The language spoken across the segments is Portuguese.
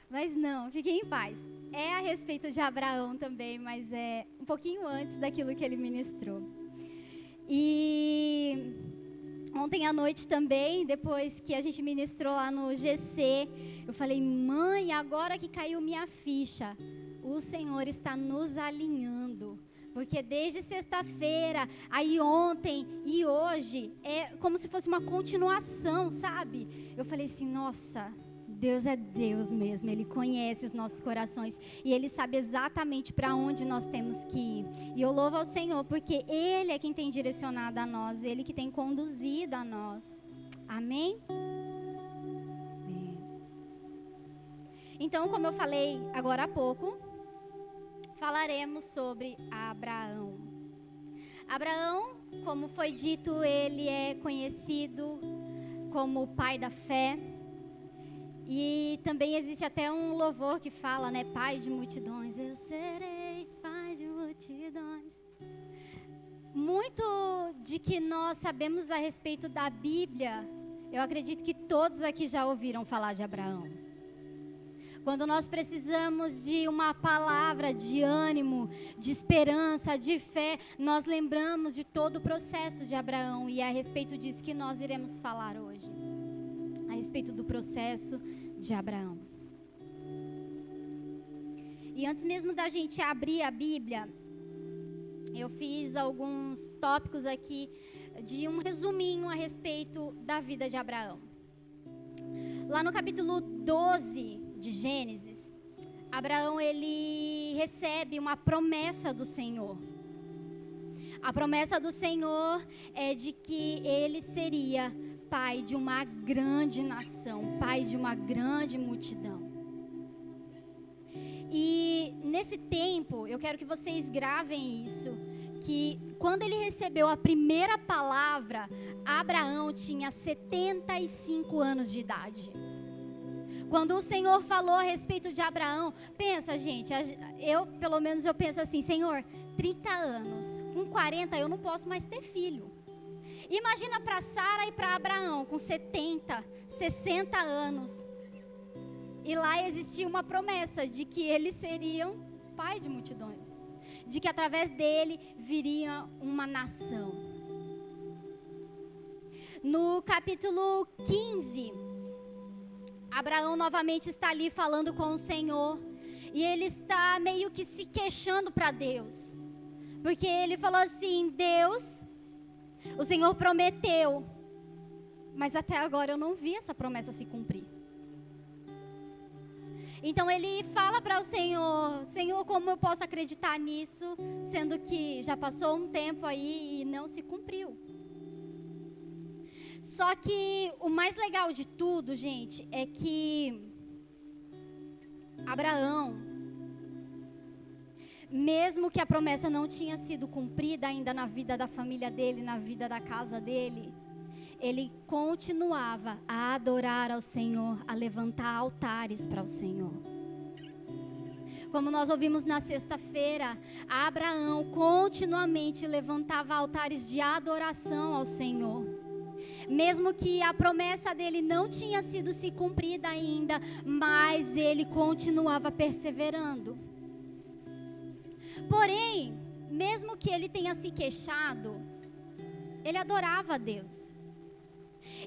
Mas não, fiquem em paz. É a respeito de Abraão também, mas é um pouquinho antes daquilo que ele ministrou. E ontem à noite também, depois que a gente ministrou lá no GC, eu falei, mãe, agora que caiu minha ficha, o Senhor está nos alinhando. Porque desde sexta-feira, aí ontem e hoje, é como se fosse uma continuação, sabe? Eu falei assim, nossa, Deus é Deus mesmo, Ele conhece os nossos corações e Ele sabe exatamente para onde nós temos que ir. E eu louvo ao Senhor, porque Ele é quem tem direcionado a nós, Ele que tem conduzido a nós. Amém? Amém. Então, como eu falei agora há pouco, falaremos sobre Abraão. Abraão, como foi dito, ele é conhecido como o pai da fé. E também existe até um louvor que fala, né? Pai de multidões, eu serei pai de multidões. Muito de que nós sabemos a respeito da Bíblia, eu acredito que todos aqui já ouviram falar de Abraão. Quando nós precisamos de uma palavra de ânimo, de esperança, de fé, nós lembramos de todo o processo de Abraão. E é a respeito disso que nós iremos falar hoje. A respeito do processo de Abraão. E antes mesmo da gente abrir a Bíblia, eu fiz alguns tópicos aqui de um resuminho a respeito da vida de Abraão. Lá no capítulo 12 de Gênesis, Abraão ele recebe uma promessa do Senhor. A promessa do Senhor é de que ele seria pai de uma grande nação, pai de uma grande multidão. E nesse tempo, eu quero que vocês gravem isso, que quando ele recebeu a primeira palavra, Abraão tinha 75 anos de idade. Quando o Senhor falou a respeito de Abraão, pensa, gente, pelo menos eu penso assim, Senhor, 30 anos, com 40 eu não posso mais ter filho. Imagina para Sara e para Abraão, com 70, 60 anos. E lá existia uma promessa de que eles seriam pai de multidões. De que através dele viria uma nação. No capítulo 15, Abraão novamente está ali falando com o Senhor. E ele está meio que se queixando para Deus. Porque ele falou assim, Deus, o Senhor prometeu, mas até agora eu não vi essa promessa se cumprir. Então ele fala para o Senhor, Senhor, como eu posso acreditar nisso, sendo que já passou um tempo aí e não se cumpriu. Só que o mais legal de tudo, gente, é que Abraão, mesmo que a promessa não tinha sido cumprida ainda na vida da família dele, na vida da casa dele, ele continuava a adorar ao Senhor, a levantar altares para o Senhor. Como nós ouvimos na sexta-feira, Abraão continuamente levantava altares de adoração ao Senhor. Mesmo que a promessa dele não tinha sido se cumprida ainda, mas ele continuava perseverando. Porém, mesmo que ele tenha se queixado, ele adorava a Deus.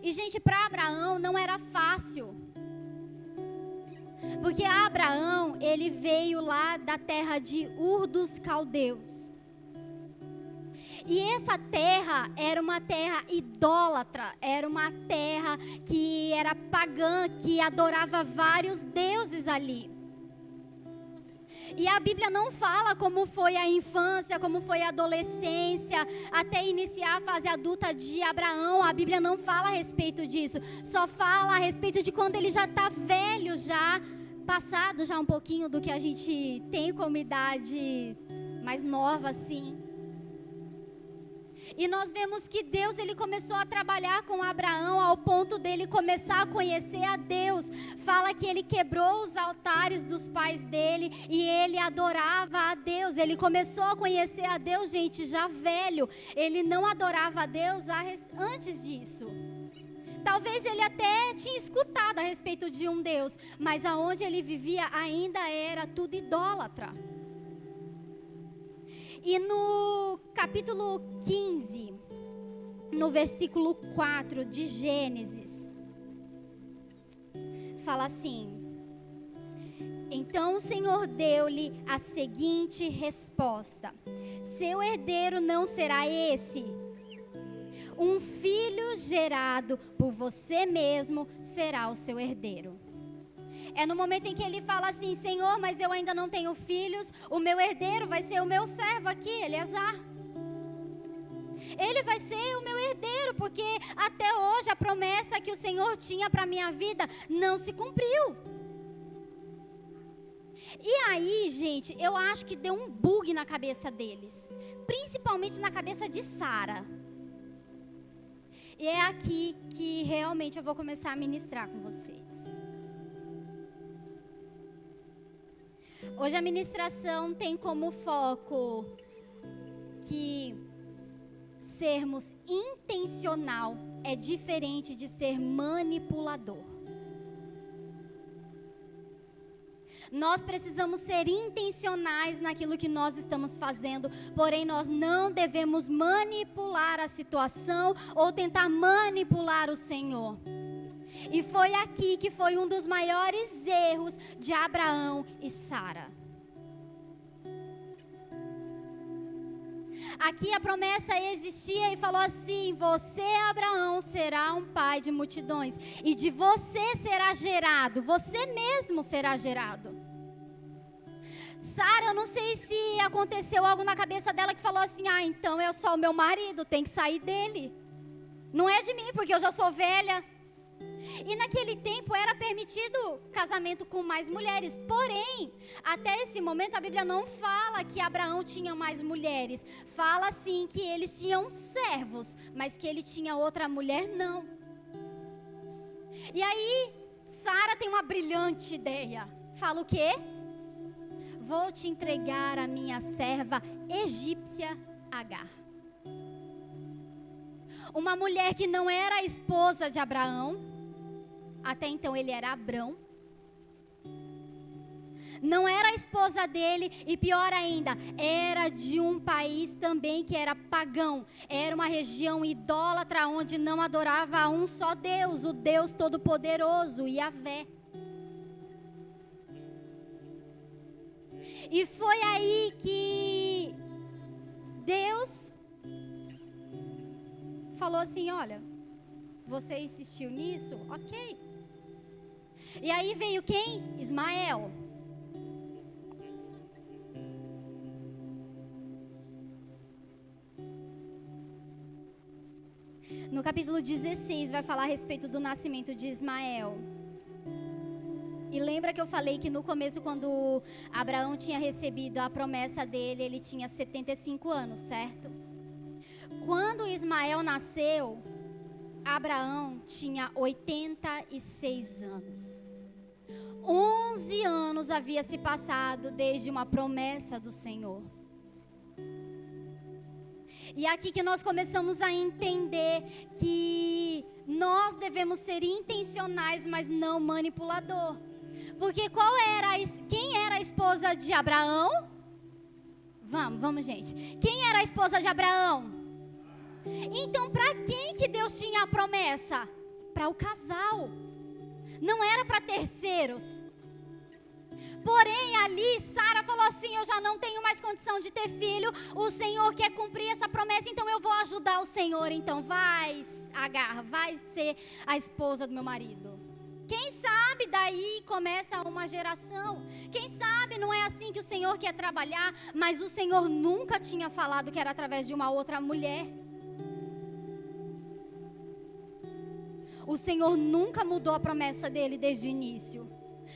E, gente, para Abraão não era fácil. Porque Abraão, ele veio lá da terra de Ur dos Caldeus. E essa terra era uma terra idólatra, era uma terra que era pagã, que adorava vários deuses ali. E a Bíblia não fala como foi a infância, como foi a adolescência, até iniciar a fase adulta de Abraão. A Bíblia não fala a respeito disso. Só fala a respeito de quando ele já está velho, já passado já um pouquinho do que a gente tem como idade mais nova assim. E nós vemos que Deus, ele começou a trabalhar com Abraão ao ponto dele começar a conhecer a Deus. Fala que ele quebrou os altares dos pais dele e ele adorava a Deus. Ele começou a conhecer a Deus, gente, já velho. Ele não adorava a Deus antes disso. Talvez ele até tinha escutado a respeito de um Deus, mas aonde ele vivia ainda era tudo idólatra. E no capítulo 15, no versículo 4 de Gênesis, fala assim: então o Senhor deu-lhe a seguinte resposta: seu herdeiro não será esse. Um filho gerado por você mesmo será o seu herdeiro. É no momento em que ele fala assim: Senhor, mas eu ainda não tenho filhos, o meu herdeiro vai ser o meu servo aqui, Eleazar. Ele vai ser o meu herdeiro, porque até hoje a promessa que o Senhor tinha para a minha vida não se cumpriu. E aí, gente, eu acho que deu um bug na cabeça deles, principalmente na cabeça de Sara. E é aqui que realmente eu vou começar a ministrar com vocês. Hoje a ministração tem como foco que sermos intencional é diferente de ser manipulador. Nós precisamos ser intencionais naquilo que nós estamos fazendo, porém nós não devemos manipular a situação ou tentar manipular o Senhor. E foi aqui que foi um dos maiores erros de Abraão e Sara. Aqui a promessa existia e falou assim: você, Abraão, será um pai de multidões, e de você será gerado, você mesmo será gerado. Sara, eu não sei se aconteceu algo na cabeça dela que falou assim: ah, então é só o meu marido, tem que sair dele. Não é de mim, porque eu já sou velha. E naquele tempo era permitido casamento com mais mulheres. Porém, até esse momento a Bíblia não fala que Abraão tinha mais mulheres. Fala sim que eles tinham servos, mas que ele tinha outra mulher, não. E aí, Sara tem uma brilhante ideia. Fala o quê? Vou te entregar a minha serva egípcia Agar. Uma mulher que não era a esposa de Abraão. Até então ele era Abrão. Não era a esposa dele, e pior ainda, era de um país também que era pagão. Era uma região idólatra onde não adorava a um só Deus, o Deus Todo-Poderoso, Yahvé. E foi aí que Deus falou assim: olha, você insistiu nisso? Ok. E aí veio quem? Ismael. No capítulo 16 vai falar a respeito do nascimento de Ismael. E lembra que eu falei que no começo, quando Abraão tinha recebido a promessa dele, ele tinha 75 anos, certo? Quando Ismael nasceu, Abraão tinha 86 anos. 11 anos havia se passado desde uma promessa do Senhor. E aqui que nós começamos a entender que nós devemos ser intencionais, mas não manipulador. Porque quem era a esposa de Abraão? Vamos gente. Quem era a esposa de Abraão? Então, para quem que Deus tinha a promessa? Para o casal. Não era para terceiros. Porém, ali, Sara falou assim: eu já não tenho mais condição de ter filho. O Senhor quer cumprir essa promessa, então eu vou ajudar o Senhor. Então, vai, Agar, vai ser a esposa do meu marido. Quem sabe daí começa uma geração. Quem sabe não é assim que o Senhor quer trabalhar, mas o Senhor nunca tinha falado que era através de uma outra mulher. O Senhor nunca mudou a promessa dele desde o início.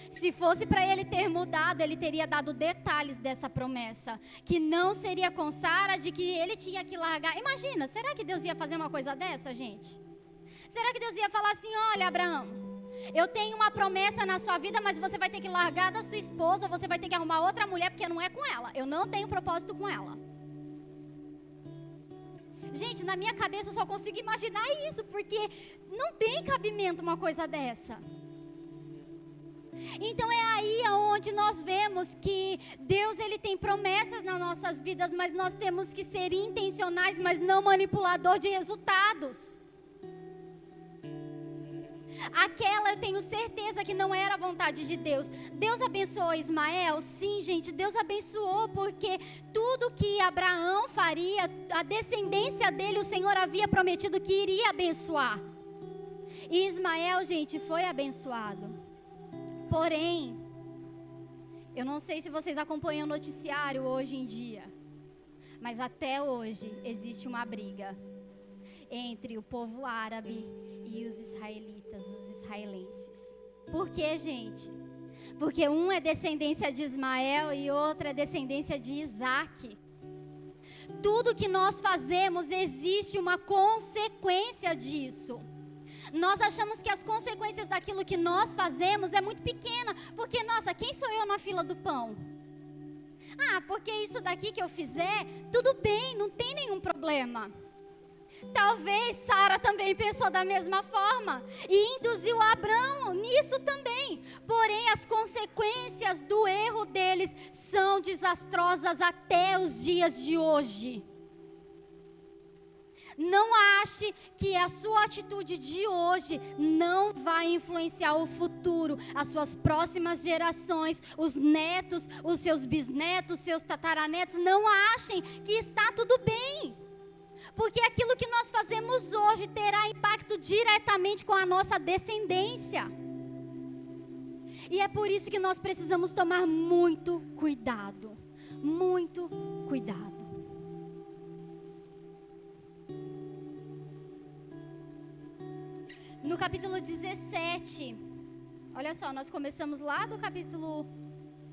Se fosse para ele ter mudado, ele teria dado detalhes dessa promessa. Que não seria com Sara, de que ele tinha que largar. Imagina, será que Deus ia fazer uma coisa dessa, gente? Será que Deus ia falar assim: olha, Abraão, eu tenho uma promessa na sua vida, mas você vai ter que largar da sua esposa, ou você vai ter que arrumar outra mulher, porque não é com ela. Eu não tenho propósito com ela. Gente, na minha cabeça eu só consigo imaginar isso, porque não tem cabimento uma coisa dessa. Então é aí onde nós vemos que Deus, ele tem promessas nas nossas vidas, mas nós temos que ser intencionais, mas não manipulador de resultados. Aquela eu tenho certeza que não era a vontade de Deus. Deus abençoou Ismael? Sim, gente, Deus abençoou, porque tudo que Abraão faria, a descendência dele, o Senhor havia prometido que iria abençoar. E Ismael, gente, foi abençoado. Porém, eu não sei se vocês acompanham o noticiário hoje em dia, mas até hoje existe uma briga entre o povo árabe e os israelitas, os israelenses. Por quê, gente? Porque um é descendência de Ismael e outro é descendência de Isaac. Tudo que nós fazemos, existe uma consequência disso. Nós achamos que as consequências daquilo que nós fazemos é muito pequena, porque, nossa, quem sou eu na fila do pão? Ah, porque isso daqui que eu fizer, tudo bem, não tem nenhum problema. Talvez Sara também pensou da mesma forma e induziu Abraão nisso também. Porém, as consequências do erro deles são desastrosas até os dias de hoje. Não ache que a sua atitude de hoje não vai influenciar o futuro, as suas próximas gerações, os netos, os seus bisnetos, seus tataranetos. Não achem que está tudo bem. Porque aquilo que nós fazemos hoje terá impacto diretamente com a nossa descendência. E é por isso que nós precisamos tomar muito cuidado. Muito cuidado. No capítulo 17, olha só, nós começamos lá do capítulo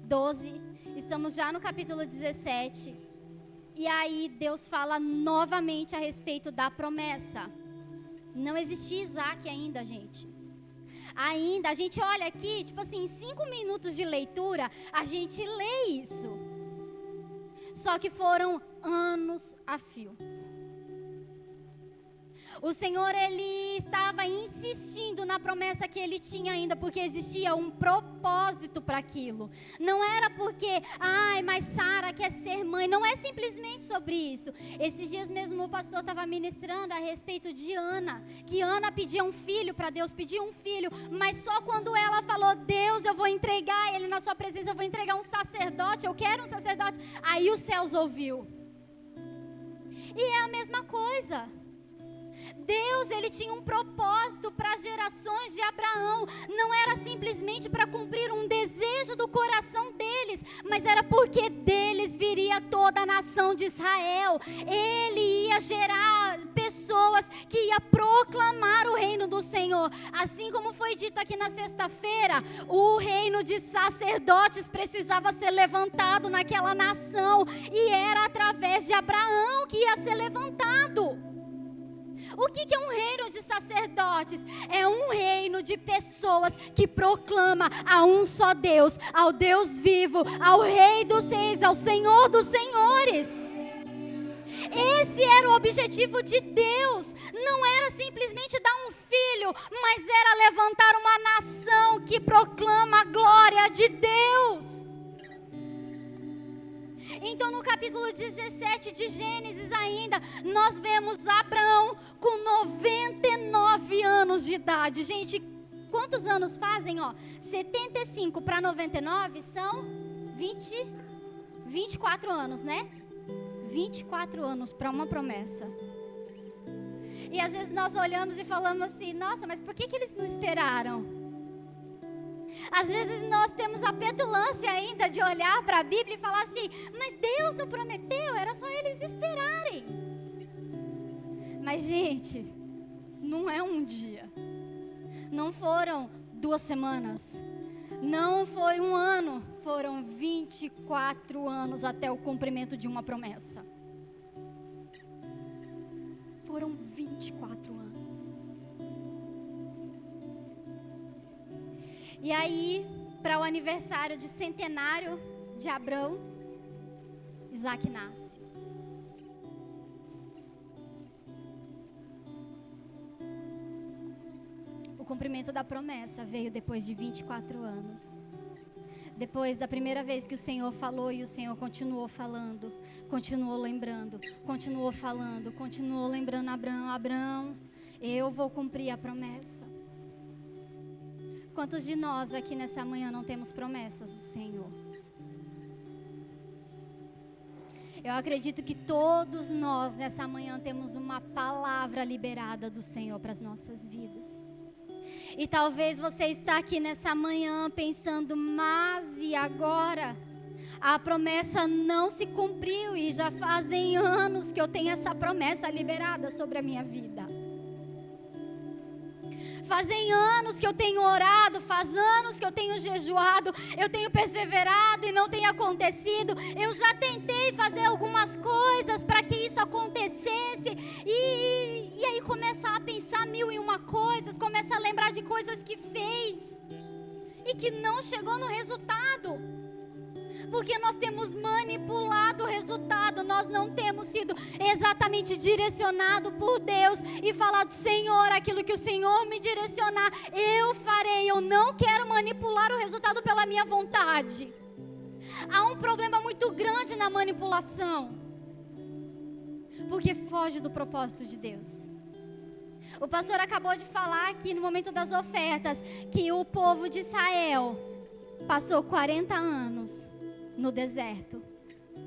12, estamos já no capítulo 17. E aí Deus fala novamente a respeito da promessa. Não existia Isaac ainda, gente. Ainda, a gente olha aqui, tipo assim, em 5 minutos de leitura, a gente lê isso. Só que foram anos a fio. O Senhor, ele estava insistindo na promessa que ele tinha ainda, porque existia um propósito para aquilo. Não era porque, mas Sara quer ser mãe. Não é simplesmente sobre isso. Esses dias mesmo o pastor estava ministrando a respeito de Ana, que Ana pedia um filho para Deus, pedia um filho, mas só quando ela falou: Deus, eu vou entregar ele na sua presença, eu vou entregar um sacerdote, eu quero um sacerdote. Aí os céus ouviu. E é a mesma coisa. Deus, ele tinha um propósito para as gerações de Abraão. Não era simplesmente para cumprir um desejo do coração deles, mas era porque deles viria toda a nação de Israel. Ele ia gerar pessoas que ia proclamar o reino do Senhor. Assim como foi dito aqui na sexta-feira, o reino de sacerdotes precisava ser levantado naquela nação, e era através de Abraão que ia ser levantado. O que é um reino de sacerdotes? É um reino de pessoas que proclama a um só Deus, ao Deus vivo, ao Rei dos Reis, ao Senhor dos Senhores. Esse era o objetivo de Deus. Não era simplesmente dar um filho, mas era levantar uma nação que proclama a glória de Deus. Então, no capítulo 17 de Gênesis ainda, nós vemos Abraão com 99 anos de idade. Gente, quantos anos fazem? 75 para 99 são 24 anos, né? 24 anos para uma promessa. E às vezes nós olhamos e falamos assim: nossa, mas por que eles não esperaram? Às vezes nós temos a petulância ainda de olhar para a Bíblia e falar assim: mas Deus não prometeu, era só eles esperarem. Mas, gente, não é um dia, não foram 2 semanas, não foi 1 ano, foram 24 anos até o cumprimento de uma promessa. Foram 24 anos. E aí, para o aniversário de centenário de Abraão, Isaac nasce. cumprimento da promessa veio depois de 24 anos. Depois da primeira vez que o Senhor falou e o Senhor continuou falando, continuou lembrando, continuou falando, continuou lembrando Abraão: Abraão, eu vou cumprir a promessa. Quantos de nós aqui nessa manhã não temos promessas do Senhor? Eu acredito que todos nós nessa manhã temos uma palavra liberada do Senhor para as nossas vidas. E talvez você está aqui nessa manhã pensando: mas e agora? A promessa não se cumpriu e já fazem anos que eu tenho essa promessa liberada sobre a minha vida. Fazem anos que eu tenho orado, faz anos que eu tenho jejuado, eu tenho perseverado e não tem acontecido. Eu já tentei fazer algumas coisas para que isso acontecesse e aí começa a pensar 1001 coisas, começa a lembrar de coisas que fez e que não chegou no resultado. Porque nós temos manipulado o resultado, nós não temos sido exatamente direcionados por Deus e falado: Senhor, aquilo que o Senhor me direcionar, eu farei. Eu não quero manipular o resultado pela minha vontade. Há um problema muito grande na manipulação, porque foge do propósito de Deus. O pastor acabou de falar aqui no momento das ofertas que o povo de Israel passou 40 anos no deserto,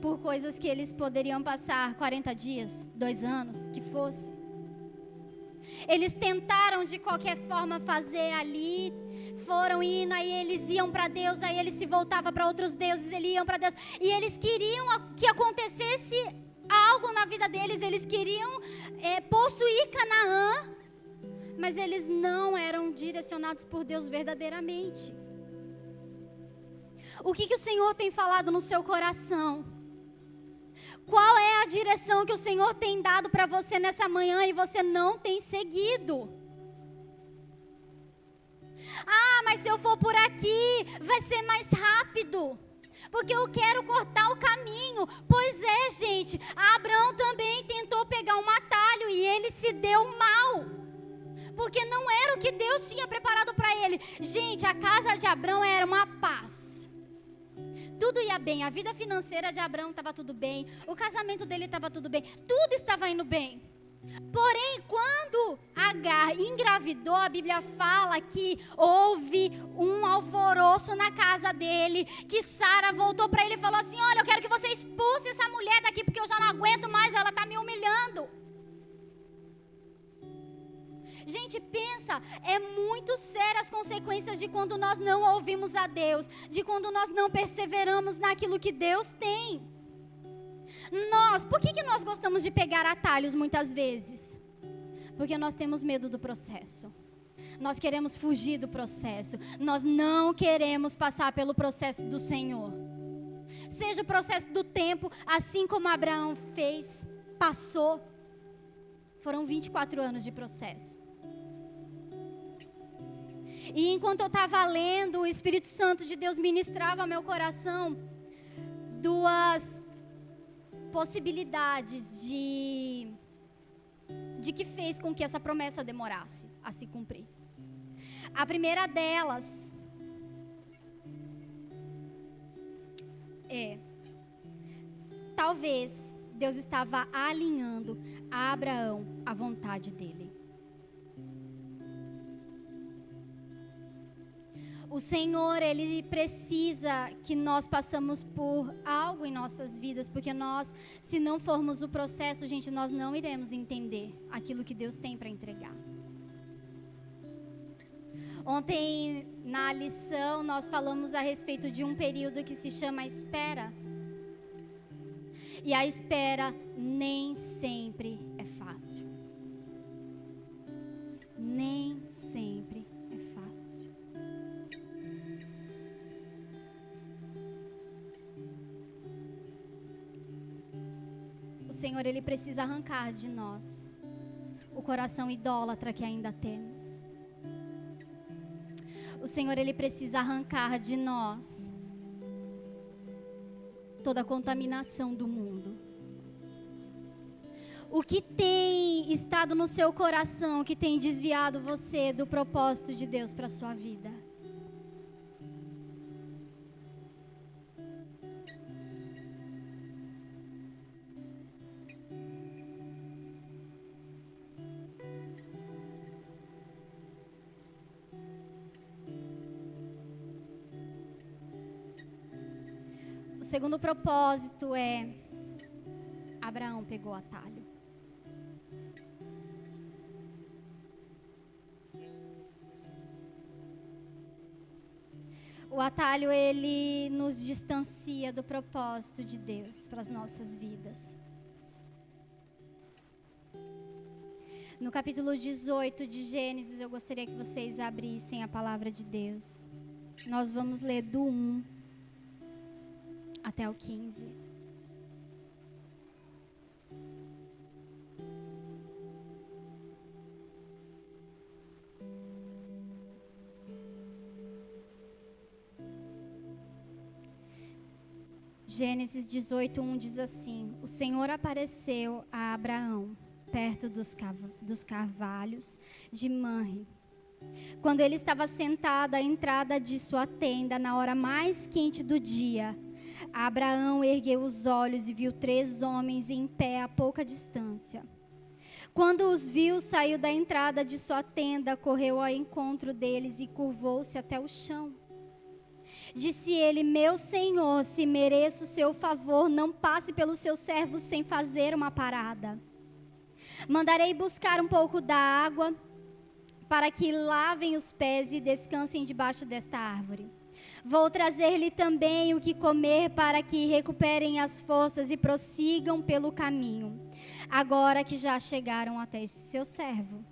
por coisas que eles poderiam passar 40 dias, 2 anos, que fosse. Eles tentaram de qualquer forma fazer ali, foram indo, aí eles iam para Deus, aí eles se voltavam para outros deuses, eles iam para Deus, e eles queriam que acontecesse algo na vida deles, eles queriam possuir Canaã, mas eles não eram direcionados por Deus verdadeiramente. O que o Senhor tem falado no seu coração? Qual é a direção que o Senhor tem dado para você nessa manhã e você não tem seguido? Ah, mas se eu for por aqui, vai ser mais rápido, porque eu quero cortar o caminho. Pois é, gente, Abraão também tentou pegar um atalho e ele se deu mal, porque não era o que Deus tinha preparado para ele. Gente, a casa de Abraão era uma paz. Tudo ia bem, a vida financeira de Abraão estava tudo bem, o casamento dele estava tudo bem, tudo estava indo bem. Porém, quando Agar engravidou, a Bíblia fala que houve um alvoroço na casa dele, que Sara voltou para ele e falou assim: olha, eu quero que você expulse essa mulher daqui, porque eu já não aguento mais, ela está me humilhando. Gente, pensa, é muito sério as consequências de quando nós não ouvimos a Deus, de quando nós não perseveramos naquilo que Deus tem. Por que nós gostamos de pegar atalhos muitas vezes? Porque nós temos medo do processo. Nós queremos fugir do processo. Nós não queremos passar pelo processo do Senhor. Seja o processo do tempo, assim como Abraão fez, passou. Foram 24 anos de processo. E enquanto eu estava lendo, o Espírito Santo de Deus ministrava ao meu coração 2 possibilidades de que fez com que essa promessa demorasse a se cumprir. A primeira delas talvez Deus estava alinhando a Abraão à vontade dele. O Senhor, Ele precisa que nós passamos por algo em nossas vidas, porque nós, se não formos o processo, gente, nós não iremos entender aquilo que Deus tem para entregar. Ontem, na lição, nós falamos a respeito de um período que se chama espera. E a espera nem sempre é fácil. Nem sempre é fácil. O Senhor, Ele precisa arrancar de nós o coração idólatra que ainda temos. O Senhor, Ele precisa arrancar de nós toda a contaminação do mundo. O que tem estado no seu coração que tem desviado você do propósito de Deus para a sua vida? O segundo propósito é: Abraão pegou o atalho. O atalho, ele nos distancia do propósito de Deus para as nossas vidas. No capítulo 18 de Gênesis, eu gostaria que vocês abrissem a palavra de Deus. Nós vamos ler do 1 até o 15. Gênesis 18:1 diz assim: O Senhor apareceu a Abraão perto dos carvalhos de Manre, quando ele estava sentado à entrada de sua tenda na hora mais quente do dia. Abraão ergueu os olhos e viu 3 homens em pé a pouca distância. Quando os viu, saiu da entrada de sua tenda, correu ao encontro deles e curvou-se até o chão. Disse ele: Meu senhor, se mereço o seu favor, não passe pelo seu servo sem fazer uma parada. Mandarei buscar um pouco da água para que lavem os pés e descansem debaixo desta árvore. Vou trazer-lhe também o que comer para que recuperem as forças e prossigam pelo caminho, agora que já chegaram até este seu servo.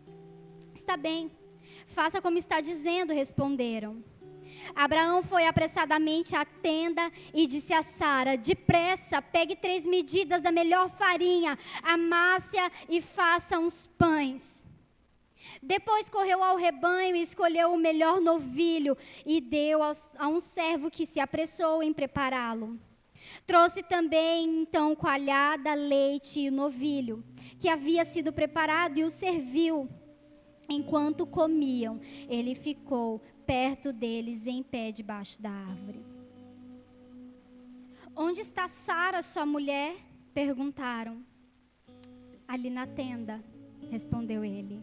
Está bem, faça como está dizendo, responderam. Abraão foi apressadamente à tenda e disse a Sara: Depressa, pegue 3 medidas da melhor farinha, amasse-a e faça uns pães. Depois correu ao rebanho e escolheu o melhor novilho e deu a um servo que se apressou em prepará-lo. Trouxe também então coalhada, leite e o novilho, que havia sido preparado, e o serviu. Enquanto comiam, ele ficou perto deles em pé debaixo da árvore. Onde está Sara, sua mulher? Perguntaram. Ali na tenda, respondeu ele.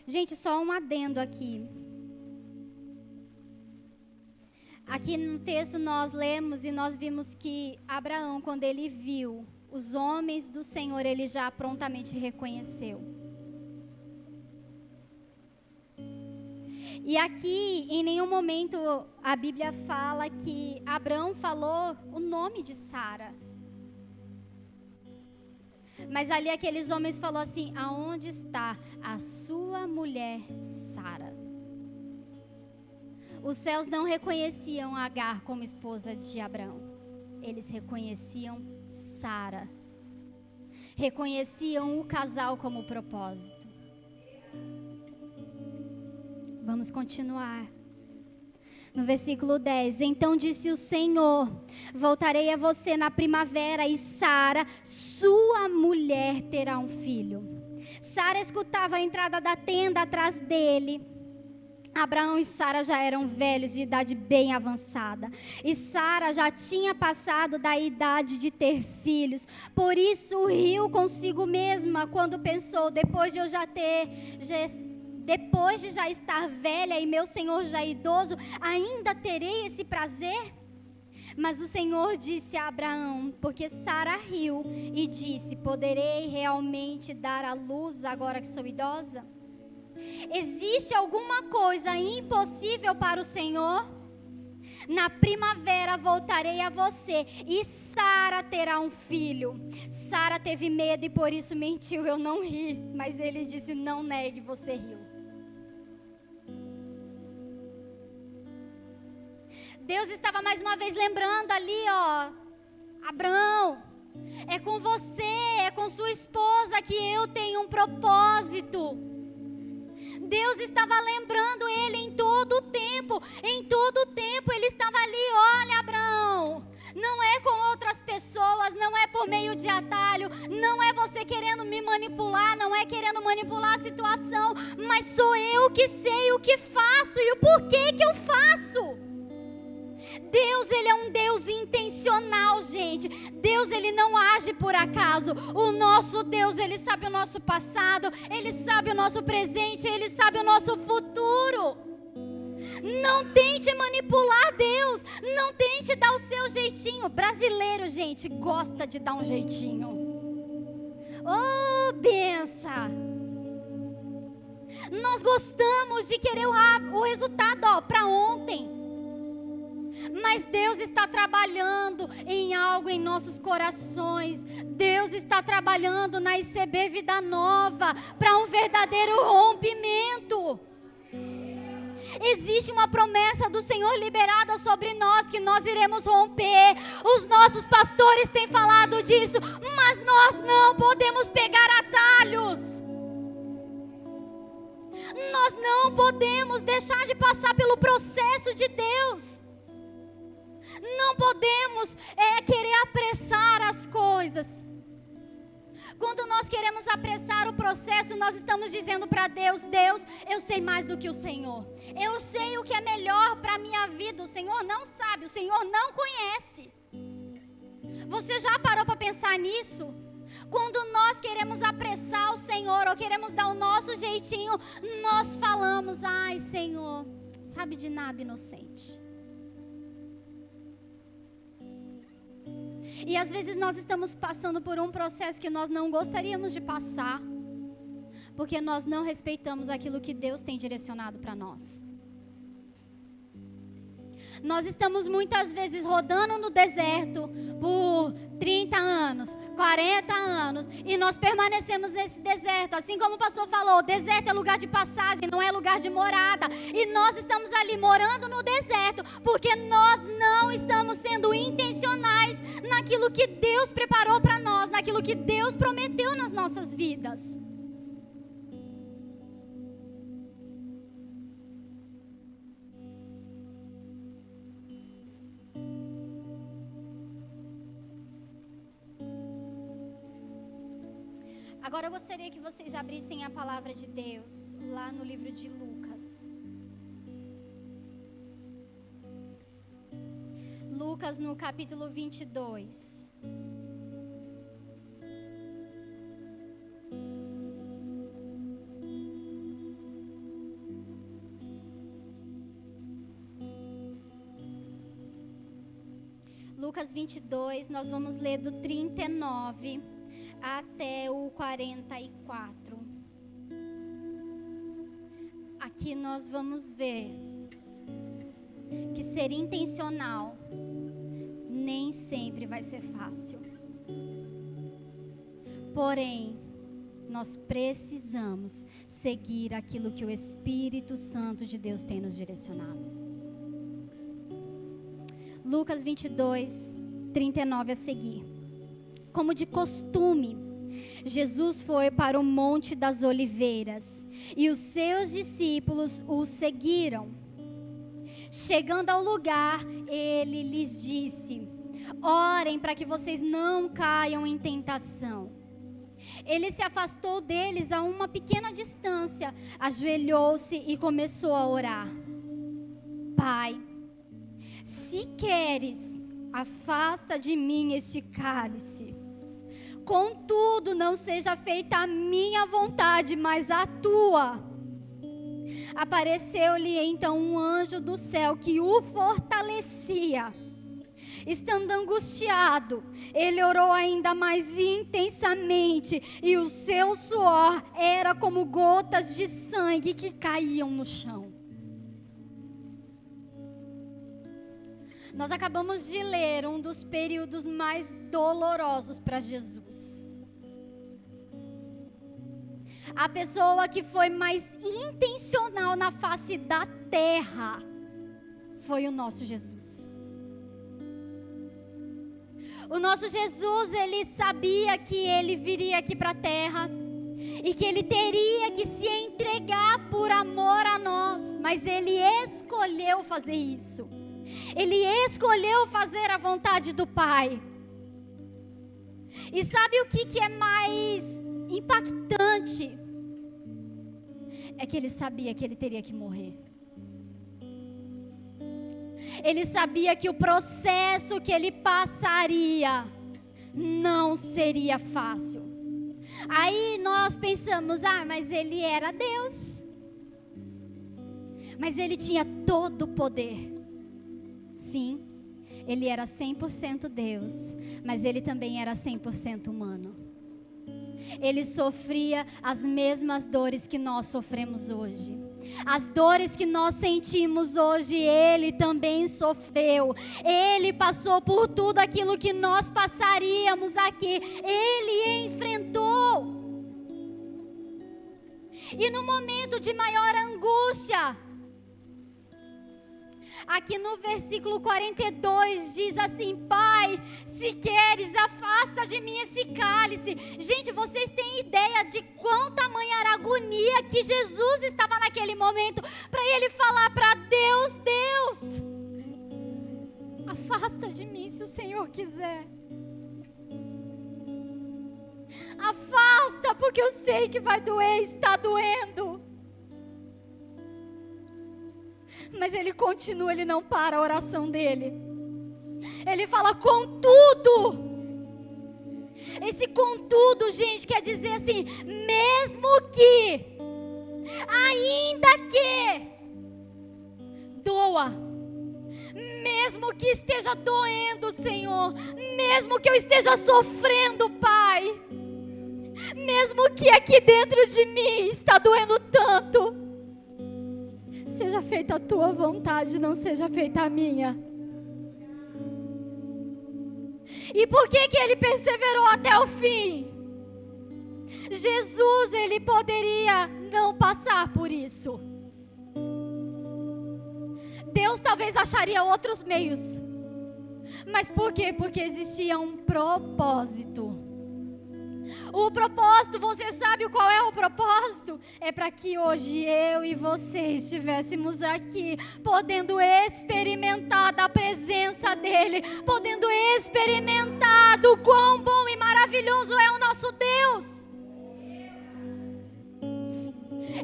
Gente, só um adendo aqui. Aqui no texto nós lemos e nós vimos que Abraão, quando ele viu os homens do Senhor, ele já prontamente reconheceu. E aqui, em nenhum momento, a Bíblia fala que Abraão falou o nome de Sara. Mas ali aqueles homens falaram assim: aonde está a sua mulher Sara? Os céus não reconheciam Agar como esposa de Abraão. Eles reconheciam Sara. Reconheciam o casal como propósito. Vamos continuar. No versículo 10, então disse o Senhor: voltarei a você na primavera e Sara, sua mulher, terá um filho. Sara escutava a entrada da tenda atrás dele. Abraão e Sara já eram velhos, de idade bem avançada. E Sara já tinha passado da idade de ter filhos. Por isso riu consigo mesma quando pensou: depois de já estar velha e meu senhor já idoso, ainda terei esse prazer? Mas o Senhor disse a Abraão, porque Sara riu e disse: poderei realmente dar à luz agora que sou idosa? Existe alguma coisa impossível para o Senhor? Na primavera voltarei a você e Sara terá um filho. Sara teve medo e por isso mentiu: eu não ri. Mas ele disse: não negue, você riu. Deus estava mais uma vez lembrando ali, Abraão, é com você, é com sua esposa que eu tenho um propósito. Deus estava lembrando ele em todo o tempo ele estava ali: olha, Abraão, não é com outras pessoas, não é por meio de atalho, não é você querendo me manipular, não é querendo manipular a situação, mas sou eu que sei o que faço e o porquê que eu faço. Deus, Ele é um Deus intencional, gente. Deus, Ele não age por acaso. O nosso Deus, Ele sabe o nosso passado, Ele sabe o nosso presente, Ele sabe o nosso futuro. Não tente manipular Deus, não tente dar o seu jeitinho. Brasileiro, gente, gosta de dar um jeitinho. Oh, benção! Nós gostamos de querer o resultado para ontem. Mas Deus está trabalhando em algo em nossos corações. Deus está trabalhando na ICB Vida Nova para um verdadeiro rompimento. Existe uma promessa do Senhor liberada sobre nós, que nós iremos romper. Os nossos pastores têm falado disso, mas nós não podemos pegar atalhos. Nós não podemos deixar de passar pelo processo de Deus. Não podemos querer apressar as coisas. Quando nós queremos apressar o processo, nós estamos dizendo para Deus: Deus, eu sei mais do que o Senhor. Eu sei o que é melhor para a minha vida. O Senhor não sabe, o Senhor não conhece. Você já parou para pensar nisso? Quando nós queremos apressar o Senhor ou queremos dar o nosso jeitinho, nós falamos: ai, Senhor, sabe de nada, inocente. E às vezes nós estamos passando por um processo que nós não gostaríamos de passar, porque nós não respeitamos aquilo que Deus tem direcionado para nós. Nós estamos muitas vezes rodando no deserto por 30 anos, 40 anos, e nós permanecemos nesse deserto. Assim como o pastor falou, o deserto é lugar de passagem, não é lugar de morada. E nós estamos ali morando no deserto, porque nós não estamos sendo intencionais naquilo que Deus preparou para nós, naquilo que Deus prometeu nas nossas vidas. Agora eu gostaria que vocês abrissem a palavra de Deus lá no livro de Lucas. Lucas no capítulo 22. Lucas 22, nós vamos ler do 39 até o 44. Aqui nós vamos ver que ser intencional nem sempre vai ser fácil. Porém, nós precisamos seguir aquilo que o Espírito Santo de Deus tem nos direcionado. Lucas 22, 39 a seguir. Como de costume, Jesus foi para o Monte das Oliveiras e os seus discípulos o seguiram. Chegando ao lugar, ele lhes disse: orem para que vocês não caiam em tentação. Ele se afastou deles a uma pequena distância, ajoelhou-se e começou a orar. Pai, se queres, afasta de mim este cálice. Contudo, não seja feita a minha vontade, mas a tua. Apareceu-lhe então um anjo do céu que o fortalecia. Estando angustiado, ele orou ainda mais intensamente, e o seu suor era como gotas de sangue que caíam no chão. Nós acabamos de ler um dos períodos mais dolorosos para Jesus. A pessoa que foi mais intencional na face da terra foi o nosso Jesus. O nosso Jesus, ele sabia que ele viria aqui para a terra e que ele teria que se entregar por amor a nós, mas ele escolheu fazer isso. Ele escolheu fazer a vontade do Pai. E sabe o que é mais impactante? É que ele sabia que ele teria que morrer. Ele sabia que o processo que ele passaria não seria fácil. Aí nós pensamos, mas ele era Deus. Mas ele tinha todo o poder. Sim, ele era 100% Deus, mas ele também era 100% humano. Ele sofria as mesmas dores que nós sofremos hoje. As dores que nós sentimos hoje, ele também sofreu. Ele passou por tudo aquilo que nós passaríamos aqui. Ele enfrentou. E no momento de maior angústia, aqui no versículo 42 diz assim: Pai, se queres, afasta de mim esse cálice. Gente, vocês têm ideia de quão tamanha era a agonia que Jesus estava naquele momento, para ele falar para Deus: Deus, afasta de mim se o Senhor quiser. Afasta, porque eu sei que vai doer, está doendo. Mas ele continua, ele não para a oração dele. Ele fala contudo. Esse contudo, gente, quer dizer assim, mesmo que, ainda que doa, mesmo que esteja doendo, Senhor, mesmo que eu esteja sofrendo, Pai, mesmo que aqui dentro de mim está doendo tanto, seja feita a tua vontade, não seja feita a minha. E por que ele perseverou até o fim? Jesus, ele poderia não passar por isso. Deus talvez acharia outros meios. Mas por quê? Porque existia um propósito. O propósito, você sabe qual é o propósito? É para que hoje eu e você estivéssemos aqui, podendo experimentar da presença dEle, podendo experimentar do quão bom e maravilhoso é o nosso Deus.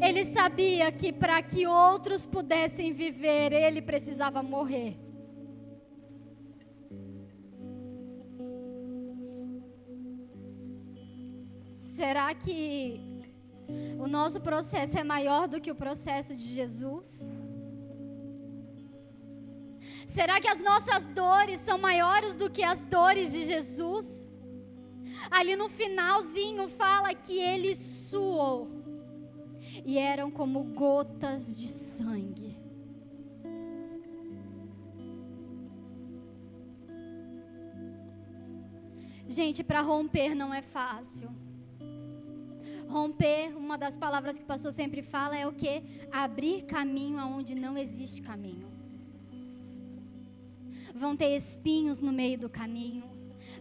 Ele sabia que para que outros pudessem viver, Ele precisava morrer. Será que o nosso processo é maior do que o processo de Jesus? Será que as nossas dores são maiores do que as dores de Jesus? Ali no finalzinho fala que ele suou e eram como gotas de sangue. Gente, para romper não é fácil. Romper, uma das palavras que o pastor sempre fala é o quê? Abrir caminho aonde não existe caminho. Vão ter espinhos no meio do caminho.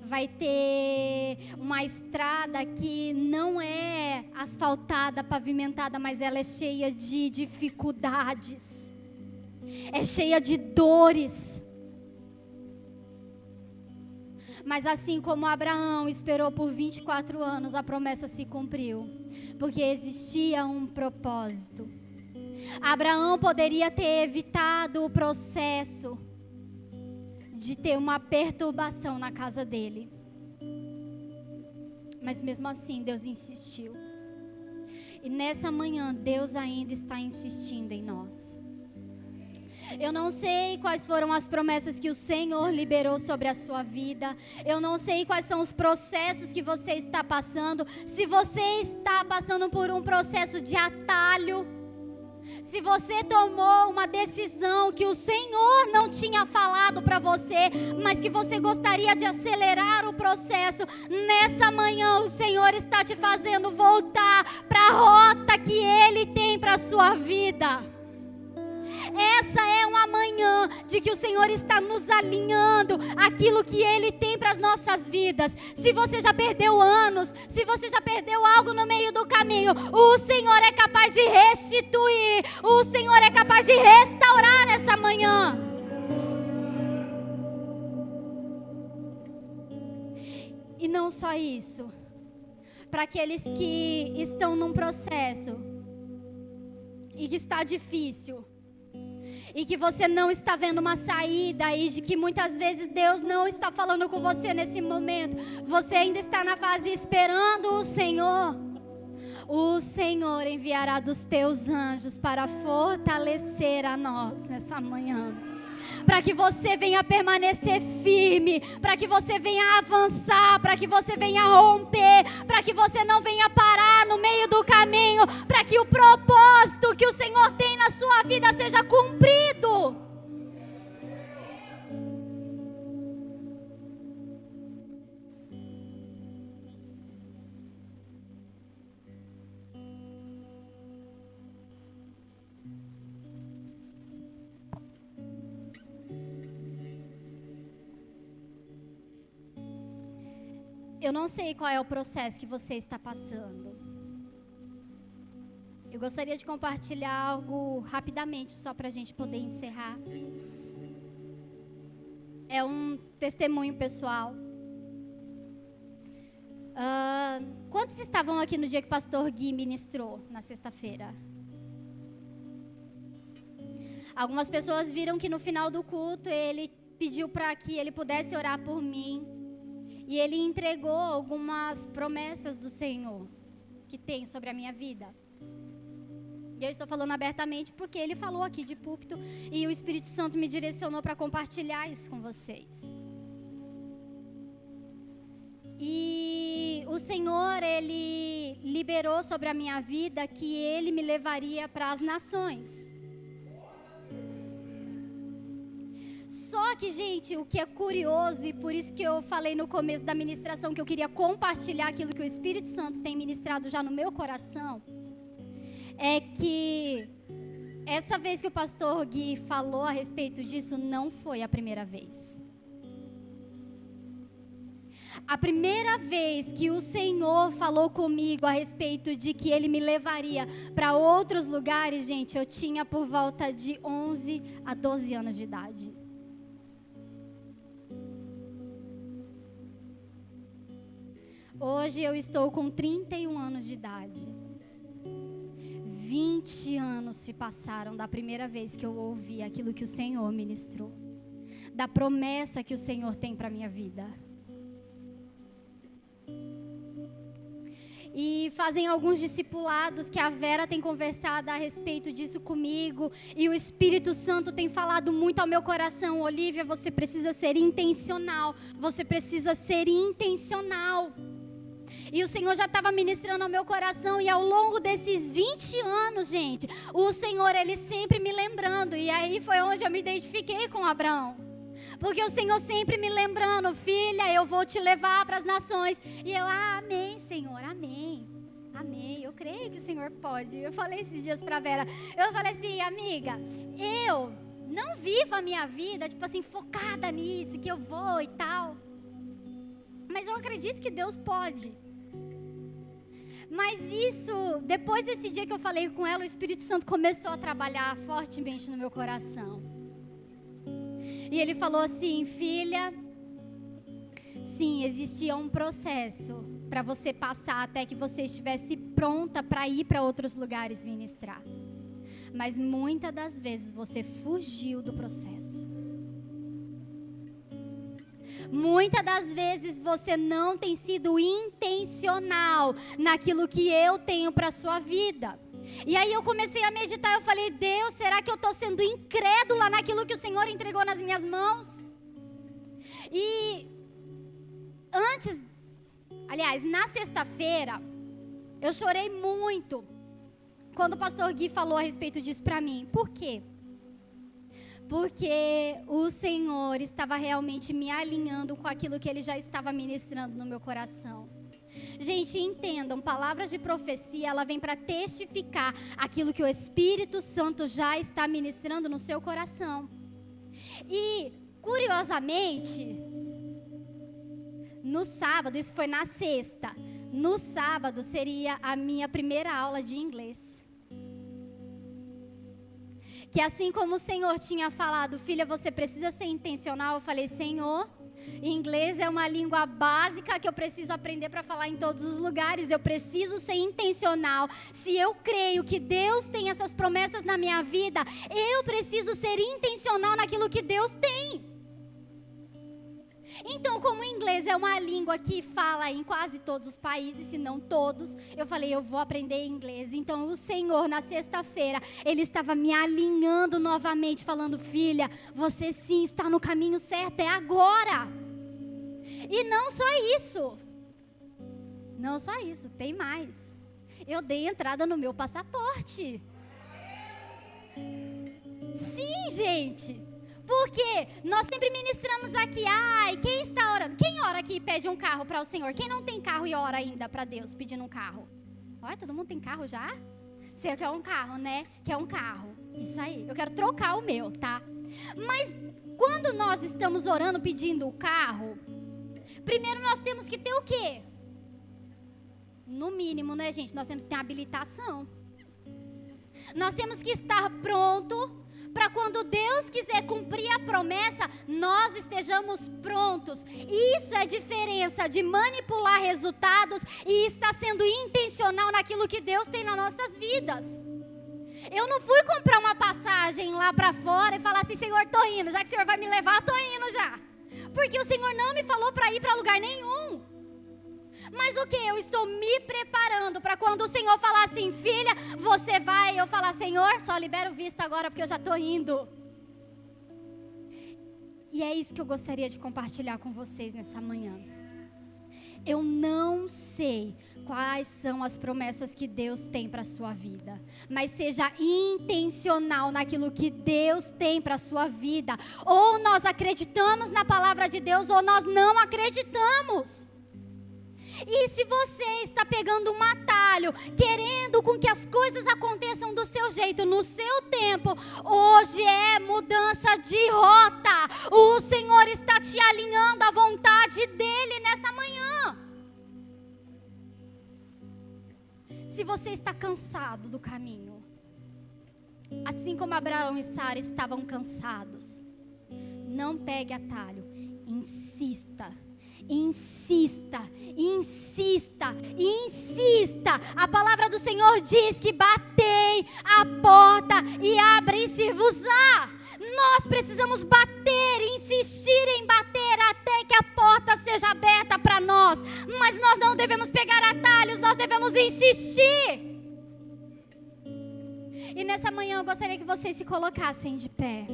Vai ter uma estrada que não é asfaltada, pavimentada, mas ela é cheia de dificuldades. É cheia de dores. Mas assim como Abraão esperou por 24 anos, a promessa se cumpriu. Porque existia um propósito. Abraão poderia ter evitado o processo de ter uma perturbação na casa dele. Mas mesmo assim, Deus insistiu. E nessa manhã, Deus ainda está insistindo em nós. Eu não sei quais foram as promessas que o Senhor liberou sobre a sua vida. Eu não sei quais são os processos que você está passando. Se você está passando por um processo de atalho, se você tomou uma decisão que o Senhor não tinha falado para você, mas que você gostaria de acelerar o processo, nessa manhã o Senhor está te fazendo voltar para a rota que Ele tem para a sua vida. Essa é uma manhã de que o Senhor está nos alinhando aquilo que Ele tem para as nossas vidas. Se você já perdeu anos, se você já perdeu algo no meio do caminho, o Senhor é capaz de restituir, o Senhor é capaz de restaurar nessa manhã. E não só isso, para aqueles que estão num processo e que está difícil, e que você não está vendo uma saída, e de que muitas vezes Deus não está falando com você nesse momento, você ainda está na fase esperando o Senhor enviará dos teus anjos para fortalecer a nós nessa manhã, para que você venha permanecer firme, para que você venha avançar, para que você venha romper, para que você não venha parar no meio do caminho, para que o propósito que o Senhor tem na sua vida seja cumprido. Eu não sei qual é o processo que você está passando. Eu gostaria de compartilhar algo rapidamente, só para a gente poder encerrar. É um testemunho pessoal. Quantos estavam aqui no dia que o pastor Gui ministrou, na sexta-feira? Algumas pessoas viram que no final do culto ele pediu para que ele pudesse orar por mim. E ele entregou algumas promessas do Senhor que tem sobre a minha vida. E eu estou falando abertamente porque ele falou aqui de púlpito e o Espírito Santo me direcionou para compartilhar isso com vocês. E o Senhor, ele liberou sobre a minha vida que ele me levaria para as nações. Só que, gente, o que é curioso, e por isso que eu falei no começo da ministração que eu queria compartilhar aquilo que o Espírito Santo tem ministrado já no meu coração, é que essa vez que o pastor Gui falou a respeito disso, não foi a primeira vez. A primeira vez que o Senhor falou comigo a respeito de que Ele me levaria para outros lugares, gente, eu tinha por volta de 11 a 12 anos de idade. Hoje eu estou com 31 anos de idade. 20 anos se passaram da primeira vez que eu ouvi aquilo que o Senhor ministrou, da promessa que o Senhor tem para a minha vida. E fazem alguns discipulados que a Vera tem conversado a respeito disso comigo. E o Espírito Santo tem falado muito ao meu coração. Olívia, você precisa ser intencional. Você precisa ser intencional. E o Senhor já estava ministrando ao meu coração. E ao longo desses 20 anos, gente, o Senhor, Ele sempre me lembrando. E aí foi onde eu me identifiquei com Abraão. Porque o Senhor sempre me lembrando, filha, eu vou te levar para as nações. E eu, amém, Senhor, amém. Amém, eu creio que o Senhor pode. Eu falei esses dias para a Vera, eu falei assim, amiga, eu não vivo a minha vida, tipo assim, focada nisso, que eu vou e tal. Mas eu acredito que Deus pode. Mas isso, depois desse dia que eu falei com ela, o Espírito Santo começou a trabalhar fortemente no meu coração. E ele falou assim, filha, sim, existia um processo para você passar até que você estivesse pronta para ir para outros lugares ministrar. Mas muitas das vezes você fugiu do processo. Muitas das vezes você não tem sido intencional naquilo que eu tenho para a sua vida. E aí eu comecei a meditar, eu falei, Deus, será que eu estou sendo incrédula naquilo que o Senhor entregou nas minhas mãos? E na sexta-feira, eu chorei muito quando o pastor Gui falou a respeito disso para mim. Por quê? Porque o Senhor estava realmente me alinhando com aquilo que Ele já estava ministrando no meu coração. Gente, entendam, palavras de profecia, ela vem para testificar aquilo que o Espírito Santo já está ministrando no seu coração. E, curiosamente, no sábado, isso foi na sexta, no sábado seria a minha primeira aula de inglês. que assim como o Senhor tinha falado, filha, você precisa ser intencional, eu falei, Senhor, inglês é uma língua básica que eu preciso aprender para falar em todos os lugares. Eu preciso ser intencional. Se eu creio que Deus tem essas promessas na minha vida, eu preciso ser intencional naquilo que Deus tem. Então, como o inglês é uma língua que fala em quase todos os países, se não todos, eu falei, eu vou aprender inglês. Então, o Senhor, na sexta-feira, Ele estava me alinhando novamente, falando, filha, você sim está no caminho certo, é agora. E não só isso. Não só isso, tem mais. Eu dei entrada no meu passaporte. Sim, gente. Porque nós sempre ministramos aqui, quem está orando? Quem ora aqui e pede um carro para o Senhor? Quem não tem carro e ora ainda para Deus pedindo um carro? Olha, todo mundo tem carro já? Você quer um carro, né? Quer um carro. Isso aí, eu quero trocar o meu, tá? Mas quando nós estamos orando pedindo o carro, primeiro nós temos que ter o quê? No mínimo, né, gente? Nós temos que ter uma habilitação. Nós temos que estar pronto para quando Deus quiser cumprir a promessa, nós estejamos prontos. Isso é a diferença de manipular resultados e estar sendo intencional naquilo que Deus tem nas nossas vidas. Eu não fui comprar uma passagem lá para fora e falar assim, Senhor, tô indo, já que o Senhor vai me levar, tô indo já. Porque o Senhor não me falou para ir para lugar nenhum. Mas o que? Eu estou me preparando para quando o Senhor falar assim, filha, você vai, eu falar, Senhor, só libera o visto agora porque eu já estou indo. E é isso que eu gostaria de compartilhar com vocês nessa manhã. Eu não sei quais são as promessas que Deus tem para a sua vida, mas seja intencional naquilo que Deus tem para a sua vida. Ou nós acreditamos na palavra de Deus ou nós não acreditamos. E se você está pegando um atalho, querendo com que as coisas aconteçam do seu jeito, no seu tempo, hoje é mudança de rota. O Senhor está te alinhando à vontade dEle nessa manhã. Se você está cansado do caminho, assim como Abraão e Sara estavam cansados, não pegue atalho, insista. Insista, insista, insista. A palavra do Senhor diz que batei a porta e abre-se-vos-á. Nós precisamos bater, insistir em bater até que a porta seja aberta para nós. Mas nós não devemos pegar atalhos, nós devemos insistir. E nessa manhã eu gostaria que vocês se colocassem de pé.